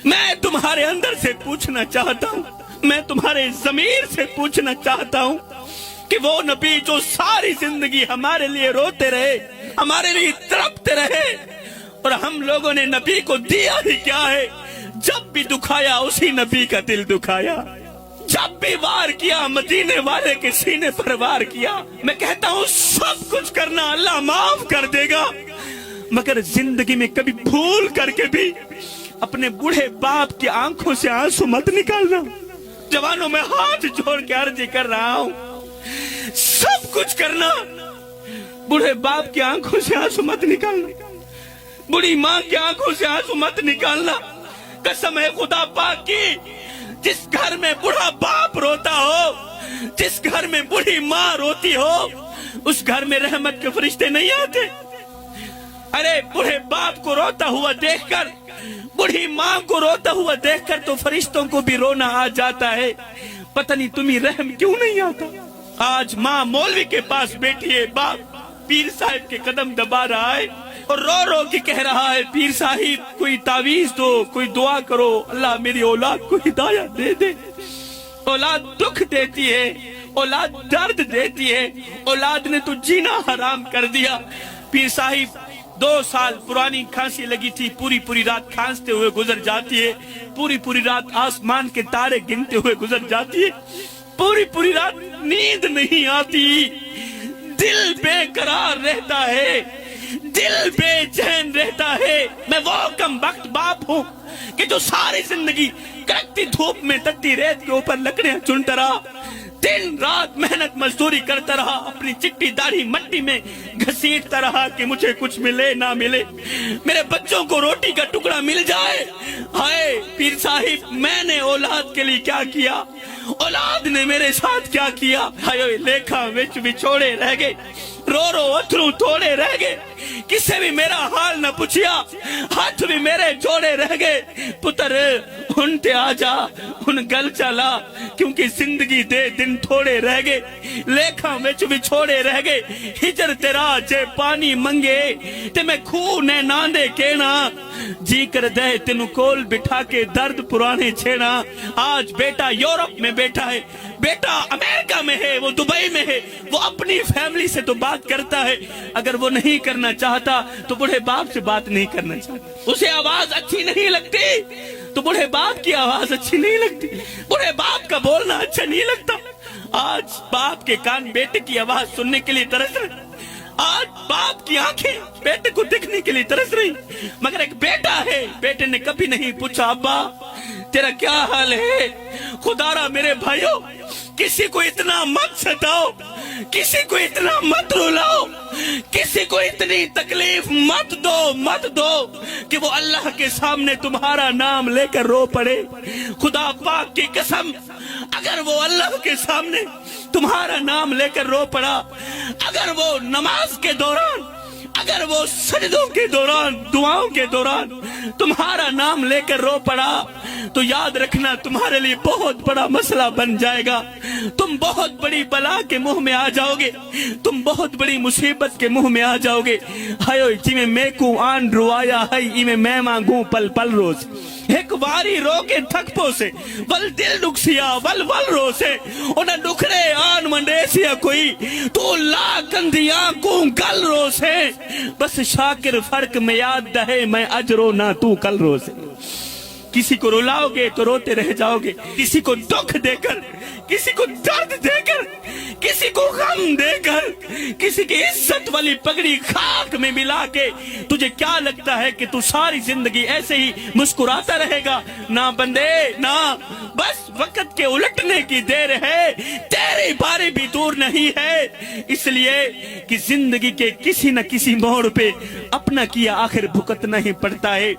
मैं तुम्हारे अंदर से पूछना चाहता हूँ, मैं तुम्हारे ज़मीर से पूछना चाहता हूँ कि वो नबी जो सारी जिंदगी हमारे लिए रोते रहे, हमारे लिए तड़पते रहे, और हम लोगों ने नबी को दिया ही क्या है? जब भी दुखाया उसी नबी का दिल दुखाया, जब भी वार किया मदीने वाले के सीने पर वार किया। मैं कहता हूँ सब कुछ करना अल्लाह माफ कर देगा, मगर जिंदगी में कभी भूल करके भी अपने बूढ़े बाप की आंखों से आंसू मत निकालना। जवानों में हाथ जोड़ के अर्जी कर रहा हूँ, सब कुछ करना, बूढ़े बाप की आंखों से आंसू मत निकालना, बूढ़ी माँ की आंखों से आंसू मत निकालना। कसम है खुदा पाक की, जिस घर में बूढ़ा बाप रोता हो, जिस घर में बूढ़ी माँ रोती हो, उस घर में रहमत के फरिश्ते नहीं आते। अरे बूढ़े बाप को रोता हुआ देखकर, बूढ़ी माँ को रोता हुआ देखकर तो फरिश्तों को भी रोना आ जाता है। पता नहीं तुम्हें रहम क्यों नहीं आता। आज माँ मौलवी के पास बैठी है, बाप पीर साहिब के कदम दबा रहा है और रो रो के कह रहा है, पीर साहिब कोई तावीज दो, कोई दुआ करो, अल्लाह मेरी औलाद को हिदायत दे दे। औलाद दुख देती है, औलाद दर्द देती है, औलाद ने तो जीना हराम कर दिया। पीर साहिब 2 साल पुरानी खांसी लगी थी, पूरी पूरी रात खांसते हुए गुजर जाती है, पूरी पूरी रात आसमान के तारे गिनते हुए गुजर जाती है, पूरी पूरी रात नींद नहीं आती, दिल बेकरार रहता है, दिल बेचैन रहता है। मैं वो कम वक्त बाप हूँ कि जो सारी जिंदगी कड़कती धूप में तत्ती रेत के ऊपर लकड़ियां चुनता रहा, दिन रात मेहनत मजदूरी करता रहा, अपनी चिट्टी दाढ़ी मट्टी में घसीटता रहा कि मुझे कुछ मिले ना मिले, मेरे बच्चों को रोटी का टुकड़ा मिल जाए। हाय पीर साहिब, मैंने औलाद के लिए क्या किया, औलाद ने मेरे साथ क्या किया। हाय लेखा विच विछोड़े रह गए, रो रो अथरू थोड़े रह गए, किसे भी मेरा हाल न पूछिया, हाथ भी मेरे जोड़े रह गए। पुत्र उनते आजा, उन गल चला, क्योंकि जिंदगी दे दिन थोड़े रह गए, लेखा विच विछोड़े रह गए। हिजर तेरा जे पानी मंगे ते मैं खूह ने नांदे कहना, जी कर दे तेनू कोल बिठा के दर्द पुराने छेड़ा। आज बेटा यूरोप में बैठा है, बेटा अमेरिका में है, वो दुबई में है, वो अपनी फैमिली से तो बात करता है, अगर वो नहीं करना चाहता तो बूढ़े बाप से बात नहीं करना चाहता। उसे आवाज अच्छी नहीं लगती तो बूढ़े बाप की आवाज अच्छी नहीं लगती, बूढ़े बाप का बोलना अच्छा नहीं लगता। आज बाप के कान बेटे की आवाज सुनने के लिए तरस रहे, आज बाप की आंखें बेटे को देखने के लिए तरस रही, मगर एक बेटा है, बेटे ने कभी नहीं पूछा अब्बा तेरा क्या हाल है। खुदारा मेरे भाइयों, किसी को इतना मत सताओ, किसी को इतना मत रुलाओ, किसी को इतनी तकलीफ मत दो कि वो अल्लाह के सामने तुम्हारा नाम लेकर रो पड़े। खुदा पाक की कसम, अगर वो अल्लाह के सामने तुम्हारा नाम लेकर रो पड़ा, अगर वो नमाज के दौरान, अगर वो सजदों के दौरान, दुआओं के दौरान तुम्हारा नाम लेकर रो पड़ा, तो याद रखना तुम्हारे लिए बहुत बड़ा मसला बन जाएगा। तुम बहुत बड़ी बला के मुंह में आ जाओगे, तुम बहुत बड़ी मुसीबत के मुंह में आ जाओगे। हायो जिमें मेकू आन रुआया है, इमें मैं मांगू पल पल रोज, एक वारी रो के थकपो से वल दिल दुखसिया वल वल रो से उन्हें दुखरे आन मंडेसिया कोई तू ला कंदिया को गल रो से, बस शाकिर फर्क में याद दहे मैं अजरो ना तू कल रो से। किसी को रुलाओगे तो रोते रह जाओगे, किसी को दुख देकर, किसी को दर्द देकर, किसी को गम देकर, किसी की इज्जत वाली पगड़ी खाक में मिला के तुझे क्या लगता है कि तू सारी जिंदगी ऐसे ही मुस्कुराता रहेगा? ना बंदे ना, बस वक्त के उलटने की देर है, तेरी बारी भी दूर नहीं है। इसलिए कि जिंदगी के किसी न किसी मोड़ पे अपना किया आखिर भुगतना ही पड़ता है।